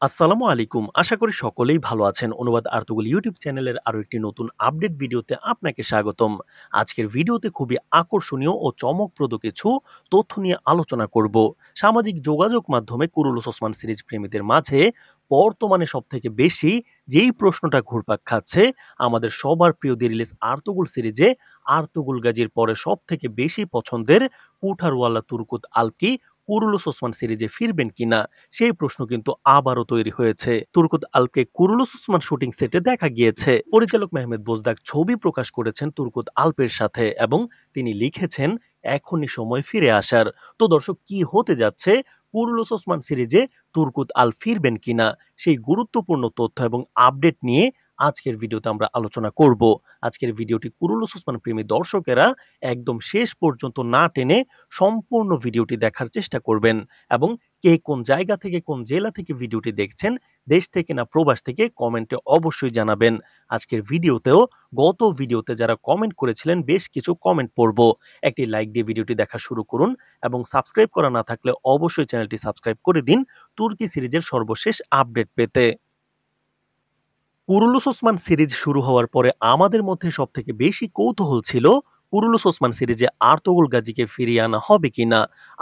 আসসালামু আলাইকুম। আশা করি সকলেই ভালো আছেন। অনুবাদ আর্তুগল ইউটিউব চ্যানেলের আরো একটি নতুন আপডেট ভিডিওতে আপনাকে স্বাগতম। আজকের ভিডিওতে খুবই আকর্ষণীয় ও চমকপ্রদ কিছু তথ্য নিয়ে আলোচনা করব। সামাজিক যোগাযোগ মাধ্যমে কুরুলুস ওসমান সিরিজ প্রেমীদের মাঝে বর্তমানে সবথেকে বেশি যেই প্রশ্নটা ঘুরপাক খাচ্ছে, আমাদের সবার প্রিয় দি রিলিজ আর্তুগল সিরিজে আর্তুগল গাজীর পরে সবথেকে বেশি পছন্দের কুঠারওয়ালা তুর্কুত আলকি কুরুলুস ওসমান সিরিজে ফিরবেন কিনা সেই প্রশ্ন কিন্তু আবারও তৈরি হয়েছে। তুর্কুত আলপকে কুরুলুস ওসমান শুটিং সেটে দেখা গিয়েছে। পরিচালক মেহমেদ বোজদাক ছবি প্রকাশ করেছেন তুর্কুত আলপের সাথে এবং তিনি লিখেছেন এখনই সময় ফিরে আসার। তো দর্শক, কি হতে যাচ্ছে? কুরুলুস ওসমান সিরিজে তুর্কুত আল ফিরবেন কিনা সেই গুরুত্বপূর্ণ তথ্য এবং আপডেট নিয়ে আজকের ভিডিওতে আমরা আলোচনা করব। আজকের ভিডিওটি কুরুলুস ওসমান প্রেমী দর্শকেরা একদম শেষ পর্যন্ত না টেনে সম্পূর্ণ ভিডিওটি দেখার চেষ্টা করবেন এবং কে কোন জায়গা থেকে, কোন জেলা থেকে ভিডিওটি দেখছেন, দেশ থেকে না প্রবাস থেকে, কমেন্টে অবশ্যই জানাবেন। আজকের ভিডিওতেও গত ভিডিওতে যারা কমেন্ট করেছিলেন বেশ কিছু কমেন্ট পড়ব। একটি লাইক দিয়ে ভিডিওটি দেখা শুরু করুন এবং সাবস্ক্রাইব করা না থাকলে অবশ্যই চ্যানেলটি সাবস্ক্রাইব করে দিন তুর্কি সিরিজের সর্বশেষ আপডেট পেতে। কুরুলুস ওসমান সিরিজ শুরু হওয়ার পরে আমাদের মধ্যে সবথেকে বেশি কৌতূহল ছিল কুরুলুস ওসমান সিরিজে আর্তুগরুল গাজীকে ফিরিয়ে আনা হবে কিনা।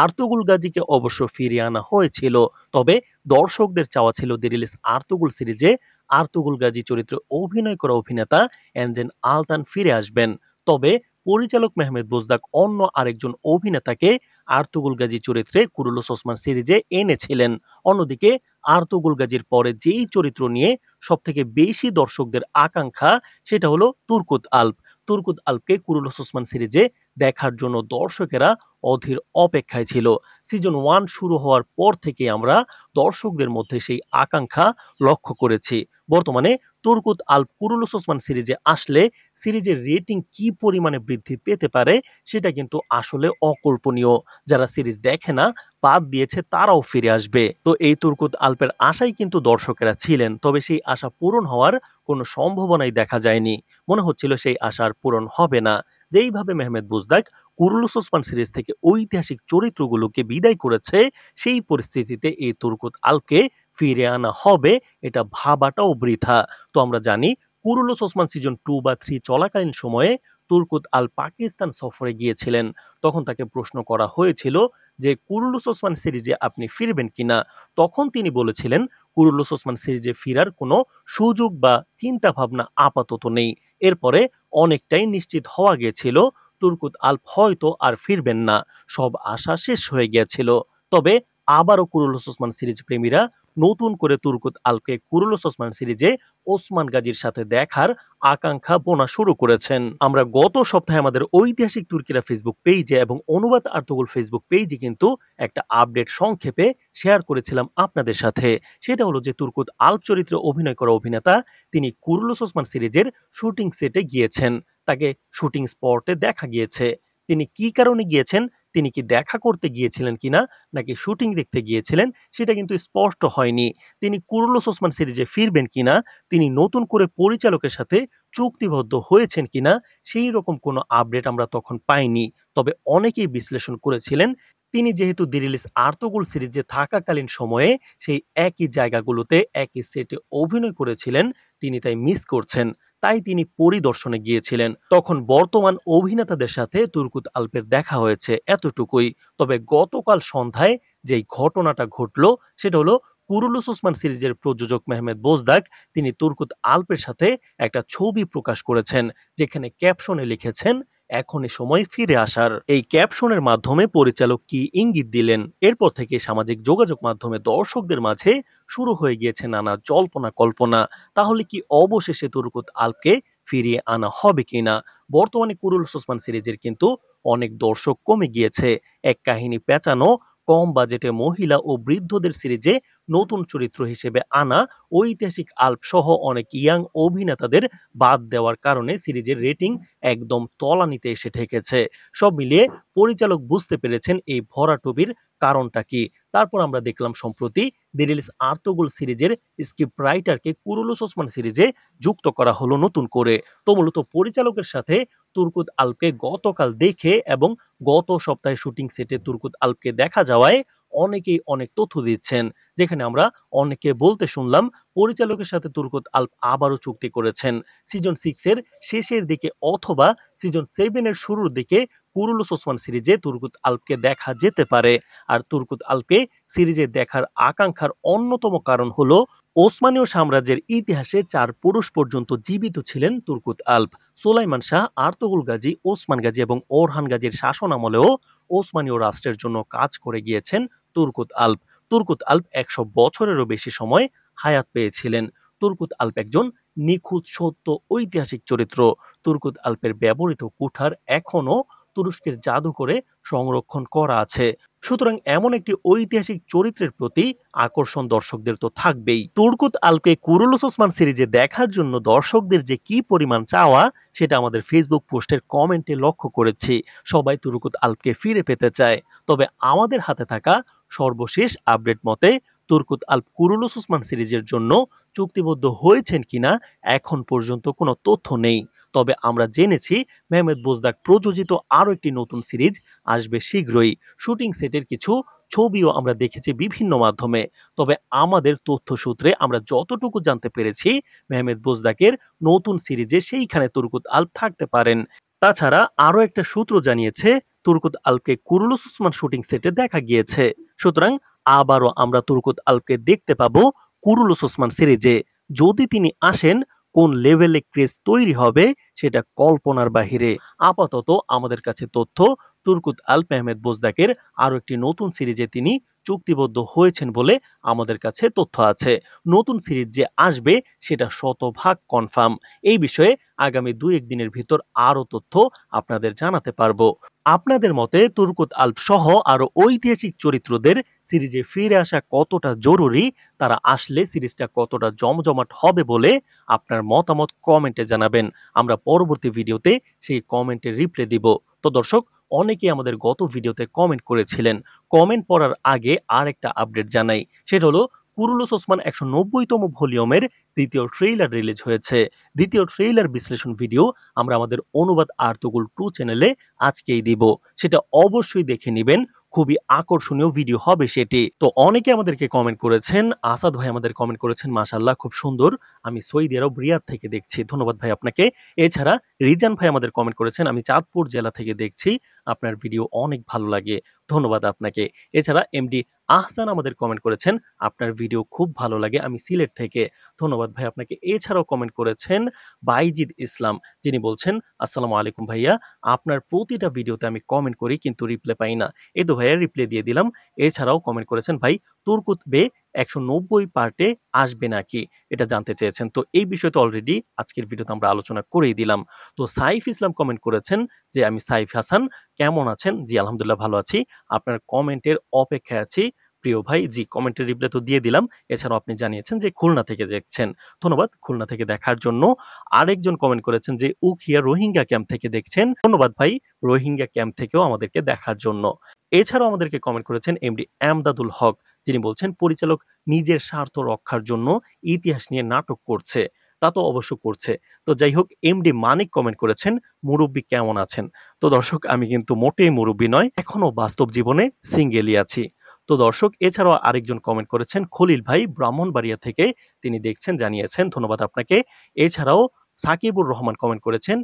আর্তুগরুল গাজীকে অবশ্য ফিরিয়ে আনা হয়েছিল, তবে দর্শকদের চাওয়া ছিল দি রিলিজ আর্তুগরুল সিরিজে আর্তুগরুল গাজী চরিত্রে অভিনয় করা অভিনেতা এনজেন আলতান ফিরে আসবেন। তবে পরিচালক মেহমেদ বোজদাক অন্য আরেকজন অভিনেতাকে আর্তুগরুল গাজী চরিত্রে কুরুলুস ওসমান সিরিজে এনেছিলেন। অন্যদিকে আর্তুগরুল গাজীর পরে যেই চরিত্র নিয়ে সবথেকে বেশি দর্শকদের আকাঙ্ক্ষা, সেটা হলো তুর্কুত আল্প। তুর্কুত আল্পকে কুরুলুস ওসমান সিরিজে দেখার জন্য দর্শকেরা অধীর অপেক্ষায় ছিল। সিজন 1 শুরু হওয়ার পর থেকে আমরা দর্শকদের মধ্যে সেই আকাঙ্ক্ষা লক্ষ্য করেছি। বর্তমানে তুর্কুত আল্প কুরুলুস ওসমান সিরিজে আসলে সিরিজের রেটিং কি পরিমাণে বৃদ্ধি পেতে পারে সেটা কিন্তু আসলে অকল্পনীয়। যারা সিরিজ দেখে না, বাদ দিয়েছে, তারাও ফিরে আসবে। তো এই তুর্কুত আল্পের আশাই কিন্তু দর্শকেরা ছিলেন, তবে সেই আশা পূরণ হওয়ার কোনো সম্ভাবনাই দেখা যায়নি। মনে হচ্ছিল সেই আশার পূরণ হবে না। যেইভাবে মেহমেদ বুজদাক কুরুলুস ওসমান সিরিজ থেকে ঐতিহাসিক চরিত্রগুলোকে বিদায় করেছে, সেই পরিস্থিতিতে এই তুর্কুত আল্পকে ফিরে আনা হবে এটা ভাবাটাও বৃথা। তো আমরা জানি কুরুলুস ওসমান সিজন 2 বা 3 চলাকালীন সময়ে তুর্কুত আল পাকিস্তান সফরে গিয়েছিলেন। তখন তাকে প্রশ্ন করা হয়েছিল যে কুরুলুস ওসমান সিরিজে আপনি ফিরবেন কিনা। তখন তিনি বলেছিলেন কুরুলুস ওসমান সিরিজে ফিরার কোনো সুযোগ বা চিন্তা ভাবনা আপাতত নেই। এরপরে অনেকটাই নিশ্চিত হওয়া গিয়েছিল তুর্কুত আল্প হয়তো আর ফিরবেন না, সব আশা শেষ হয়ে গিয়েছিল। তবে আবারও কুরুলুস ওসমান সিরিজ প্রেমীরা নতুন করে তুর্কুত আল্পকে কুরুলুস ওসমান সিরিজে ওসমান গাজীর সাথে দেখার আকাঙ্ক্ষা বোনা শুরু করেছেন। আমরা গত সপ্তাহে আমাদের ঐতিহাসিক তুর্কিরা ফেসবুক পেজে এবং অনুবাদ আর্তুগল ফেসবুক পেজে কিন্তু একটা আপডেট সংক্ষেপে শেয়ার করেছিলাম আপনাদের সাথে। সেটা হলো যে তুর্কুত আল্প চরিত্রে অভিনয় করা অভিনেতা তিনি কুরুলুস ওসমান সিরিজের শুটিং সেটে গিয়েছেন। তাকে শুটিং স্পটে দেখা গিয়েছে। তিনি কি কারণে গিয়েছেন, তিনি কি দেখা করতে গিয়েছিলেন কিনা নাকি শুটিং দেখতে গিয়েছিলেন সেটা কিন্তু স্পষ্ট হয়নি। তিনি কুরুলুস ওসমান সিরিজে ফিরবেন কিনা, তিনি নতুন করে পরিচালকের সাথে চুক্তিবদ্ধ হয়েছেন কিনা সেই রকম কোনো আপডেট আমরা তখন পাইনি। তবে অনেকেই বিশ্লেষণ করেছিলেন তিনি যেহেতু দি রিলিজ আর্তুগরুল সিরিজে থাকাকালীন সময়ে সেই একই জায়গাগুলোতে একই সেটে অভিনয় করেছিলেন, তিনি তাই মিস করছেন। তাই তিনি পরিদর্শনে গিয়েছিলেন। তখন বর্তমান অভিনেতাদের সাথে তুর্কুত আল্পের দেখা হয়েছে, এতটুকুই। তবে গতকাল সন্ধ্যায় যেই ঘটনাটা ঘটলো সেটা হলো কুরুলুস ওসমান সিরিজের প্রযোজক মেহমেদ বোজদাক তিনি তুর্কুত আল্পের সাথে একটা ছবি প্রকাশ করেছেন, যেখানে ক্যাপশনে লিখেছেন এখনই সময় ফিরে আসার। এই ক্যাপশনের মাধ্যমে পরিচালক কি ইঙ্গিত দিলেন? এরপর থেকে সামাজিক যোগাযোগ মাধ্যমে দর্শকদের মাঝে শুরু হয়ে গিয়েছে নানা জল্পনা কল্পনা। তাহলে কি অবশেষে তুর্কুত আল্পকে ফিরিয়ে আনা হবে কিনা? বর্তমানে কুরুলুস ওসমান সিরিজের কিন্তু অনেক দর্শক কমে গিয়েছে। এক কাহিনী পেঁচানো, কম বাজেটে মহিলা ও বৃদ্ধদের সিরিজে নতুন চরিত্র হিসেবে আনা ঐতিহাসিক আল্প সহ অনেক ইয়াং অভিনেতাদের বাদ দেওয়ার কারণে সিরিজের রেটিং একদম তলানিতে এসে ঠেকেছে। সব মিলিয়ে পরিচালক বুঝতে পেরেছেন এই ভরাটুবির কারণটা কি। তারপর আমরা দেখলাম সম্প্রতি দি রিলিজ আর্তুগরুল সিরিজের স্ক্রিপ্ট রাইটারকে কুরুলুস ওসমান সিরিজে যুক্ত করা হলো নতুন করে। তো মূলত পরিচালকের সাথে তুর্কুত আল্পকে গতকাল দেখে এবং গত সপ্তাহে শুটিং সেটে তুর্কুত আল্পকে দেখা যাওয়ায় অনেকেই অনেক তথ্য দিচ্ছেন। যেখানে আমরা অনেককে বলতে শুনলাম পরিচালকের সাথে তুর্কত আল্প আবারও চুক্তি করেছেন। সিজন 6 এর শেষের দিকে অথবা সিজন 7 এর শুরুর দিকে কুরুলুস ওসমান সিরিজে তুর্কুত আল্পকে দেখা যেতে পারে। আর তুর্কুত আল্পকে সিরিজে দেখার আকাঙ্ক্ষার অন্যতম কারণ হলো ওসমানীয় সাম্রাজ্যের ইতিহাসে 4 পুরুষ পর্যন্ত জীবিত ছিলেন তুর্কুত আল্প। সুলাইমান শাহ, আর্তুগরুল গাজী, ওসমান গাজী এবং ওরহান গাজীর শাসনামলেও ওসমানীয় রাষ্ট্রের জন্য কাজ করে গিয়েছেন তুর্কুত আল্প। তুর্কুত আল্প 100 বছরেরও বেশি সময় হায়াত পেয়েছিলেন। তুর্কুত আল্প একজন নিখুঁত সত্য ঐতিহাসিক চরিত্র। তুর্কুত আল্পের ব্যবহৃত কুঠার এখনও তুরস্কের জাদুঘরে সংরক্ষণ করা আছে। সুতরাং এমন একটি ঐতিহাসিক চরিত্রের প্রতি আকর্ষণ দর্শকদের তো থাকবেই। তুর্কুত আল্পকে কুরুলুস ওসমান সিরিজে দেখার জন্য দর্শকদের যে কি পরিমাণ চাওয়া সেটা আমাদের ফেসবুক পোস্টের কমেন্টে লক্ষ্য করেছি। সবাই তুর্কুত আল্পকে ফিরে পেতে চায়। তবে আমাদের হাতে থাকা সর্বশেষ আপডেট মতে তুর্কুত আল্প কুরুলুস ওসমান সিরিজের জন্য চুক্তিবদ্ধ হয়েছেন কিনা এখন পর্যন্ত কোনো তথ্য নেই। তবে আমরা জেনেছি মেহমেদ বোজদাক প্রযোজিত আরও একটি নতুন সিরিজ আসবে শীঘ্রই। শুটিং সেটের কিছু ছবিও আমরা দেখেছি বিভিন্ন মাধ্যমে। তবে আমাদের তথ্য সূত্রে আমরা যতটুকু জানতে পেরেছি মেহমেদ বোজদাকের নতুন সিরিজে সেইখানে তুর্কুত আল্প থাকতে পারেন। তাছাড়া আরও একটা সূত্র জানিয়েছে তুর্কুত আল্পকে কুরুলুস ওসমান শুটিং সেটে দেখা গিয়েছে। সুতরাং আবারও আমরা তুর্কুত আল্পকে দেখতে পাবো কুরুলুস ওসমান সিরিজে। যদি তিনি আসেন কোন লেভেলে ক্রেজ তৈরি হবে সেটা কল্পনার বাহিরে। আপাতত আমাদের কাছে তথ্য তুর্কুত আল্প মেহমেদ বোজদাকের আরও একটি নতুন সিরিজে তিনি চুক্তিবদ্ধ হয়েছেন বলে আমাদের কাছে তথ্য আছে। নতুন সিরিজ যে আসবে সেটা শতভাগ কনফার্ম। এই বিষয়ে আগামী 2-1 দিনের ভিতর আরও তথ্য আপনাদের জানাতে পারবো। আপনাদের মতে তুর্কুত আল্প সহ আরো ঐতিহাসিক চরিত্রদের সিরিজে ফিরে আসা কতটা জরুরি, তারা আসলে সিরিজটা কতটা জমজমাট হবে বলে আপনার মতামত কমেন্টে জানাবেন। আমরা পরবর্তী ভিডিওতে সেই কমেন্টের রিপ্লাই দিব। তো দর্শক, অনেকেই আমাদের গত ভিডিওতে কমেন্ট করেছিলেন। কমেন্ট পড়ার আগে আর একটা আপডেট জানাই। সেটা হলো কুরুলুস ওসমান 190তম ভলিউমের দ্বিতীয় ট্রেইলার রিলিজ হয়েছে। দ্বিতীয় ট্রেইলার বিশ্লেষণ ভিডিও আমরা আমাদের অনুবাদ আর্তুগরুল 2 চ্যানেলে আজকেই দিব। সেটা অবশ্যই দেখে নিবেন। খুবই আকর্ষণীয় ভিডিও হবে সেটি। তো অনেকে আমাদেরকে কমেন্ট করেছেন। আসাদ ভাই আমাদের কমেন্ট করেছেন, মাশাআল্লাহ খুব সুন্দর। আমি সৌদি আরব রিয়াদ থেকে দেখছি। ধন্যবাদ ভাই আপনাকে। এছাড়া রিজান ভাই আমাদের কমেন্ট করেছেন, আমি চাঁদপুর জেলা থেকে দেখছি। আপনার ভিডিও অনেক ভালো লাগে। ধন্যবাদ আপনাকে। এছাড়া এমডি আহসান আমাদের কমেন্ট করেছেন, আপনার ভিডিও খুব ভালো লাগে, আমি সিলেট থেকে। ধন্যবাদ ভাই আপনাকে। এছাড়াও কমেন্ট করেছেন বাইজিদ ইসলাম, যিনি বলছেন, আসসালামু আলাইকুম ভাইয়া, আপনার প্রতিটা ভিডিওতে আমি কমেন্ট করি কিন্তু রিপ্লাই পাই না। এই তো ভাইয়া রিপ্লাই দিয়ে দিলাম। এছাড়াও কমেন্ট করেছেন, ভাই তুর্কুত বে 190 পার্টে আসবে নাকি? এটা জানতে চেয়েছেন। তো এই বিষয়ে তো অলরেডি আজকের ভিডিওতে আমরা আলোচনা করেই দিলাম। তো সাইফ ইসলাম কমেন্ট করেছেন যে, আমি সাইফ হাসান, কেমন আছেন? জি আলহামদুলিল্লাহ ভালো আছি। আপনার কমেন্টের অপেক্ষায় আছি। প্রিয় ভাই, জি কমেন্টের রিপ্লাই তো দিয়ে দিলাম। এছাড়াও আপনি জানিয়েছেন যে খুলনা থেকে দেখছেন। ধন্যবাদ খুলনা থেকে দেখার জন্য। আরেকজন কমেন্ট করেছেন যে উখিয়া রোহিঙ্গা ক্যাম্প থেকে দেখছেন। ধন্যবাদ ভাই রোহিঙ্গা ক্যাম্প থেকেও আমাদেরকে দেখার জন্য। এছাড়াও আমাদেরকে কমেন্ট করেছেন এমডি এমদাদুল হক, যিনি বলছেন পরিচালক নিজের স্বার্থ রক্ষার জন্য ইতিহাস নিয়ে নাটক করছে। তা তো অবশ্য করছে। তো যাই হোক, এমডি মানিক কমেন্ট করেছেন, মুরব্বি কেমন আছেন? তো দর্শক, আমি কিন্তু মোটেই মুরব্বি নয়, এখনো বাস্তব জীবনে সিঙ্গেলই আছি। তো দর্শক, এছাড়াও আরেকজন কমেন্ট করেছেন খলিল ভাই ব্রাহ্মণবাড়িয়া থেকে, তিনি দেখছেন, জানিয়েছেন, ধন্যবাদ আপনাকে। এছাড়াও সাকিবুর রহমান কমেন্ট করেছেন,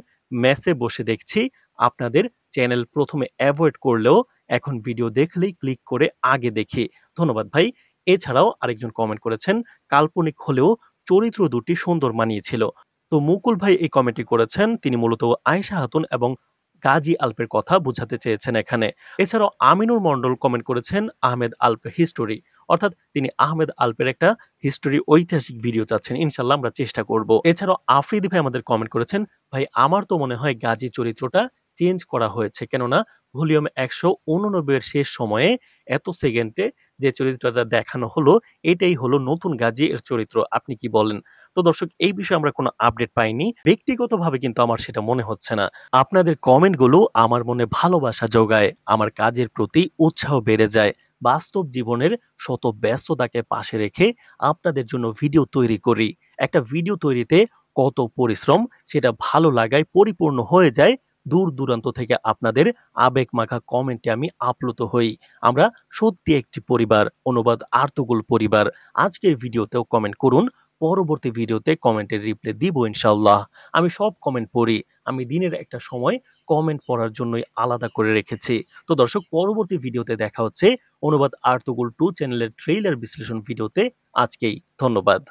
মেসে বসে দেখছি, আপনাদের চ্যানেল প্রথমে অ্যাভয়েড করলেও এখন ভিডিও দেখলেই ক্লিক করে আগে দেখি। ধন্যবাদ ভাই। এছাড়াও আরেকজন কমেন্ট করেছেন, কাল্পনিক হলেও চরিত্র দুটি সুন্দর মানিয়েছিল। তো মুকুল ভাই এই কমেন্টটি করেছেন, তিনি মূলত আয়েশা খাতুন এবং গাজী আলপের কথা বোঝাতে চেয়েছেন এখানে। এছাড়াও আমিনুর মন্ডল কমেন্ট করেছেন আহমেদ আলপ হিস্টোরি, অর্থাৎ তিনি আহমেদ আলপের একটা হিস্টোরি ঐতিহাসিক ভিডিও চাচ্ছেন। ইনশাল্লাহ আমরা চেষ্টা করব। এছাড়াও আফ্রিদি ভাই আমাদের কমেন্ট করেছেন, ভাই আমার তো মনে হয় গাজী চরিত্রটা চেঞ্জ করা হয়েছে, কেননা ভলিউম 189 এর শেষ সময়ে এত সেকেন্ডে যে চরিত্রটা দেখানো হলো এটাই হলো নতুন গাজী এর চরিত্র। আপনি কি বলেন? তো দর্শক, এই বিষয়ে আমরা কোনো আপডেট পাইনি। ব্যক্তিগতভাবে কিন্তু আমার সেটা মনে হচ্ছে না। আপনাদের কমেন্টগুলো আমার মনে ভালোবাসা যোগায়, আমার কাজের প্রতি উৎসাহ বেড়ে যায়। বাস্তব জীবনের শত ব্যস্ততাকে পাশে রেখে আপনাদের জন্য ভিডিও তৈরি করি। একটা ভিডিও তৈরিতে কত পরিশ্রম সেটা ভালো লাগায় পরিপূর্ণ হয়ে যায় দূর দূরান্ত থেকে আপনাদের আবেগমাখা কমেন্টে আমি আপ্লুত হই। আমরা সত্যি একটি পরিবার, অনুবাদ আর্তুগল পরিবার। আজকের ভিডিওতেও কমেন্ট করুন। পরবর্তী ভিডিওতে কমেন্টের রিপ্লাই দিব ইনশাআল্লাহ। আমি সব কমেন্ট পড়ি। আমি দিনের একটা সময় কমেন্ট পড়ার জন্যই আলাদা করে রেখেছি। তো দর্শক, পরবর্তী ভিডিওতে দেখা হচ্ছে অনুবাদ আর্তুগল 2 চ্যানেলের ট্রেইলার বিশ্লেষণ ভিডিওতে। আজকেই ধন্যবাদ।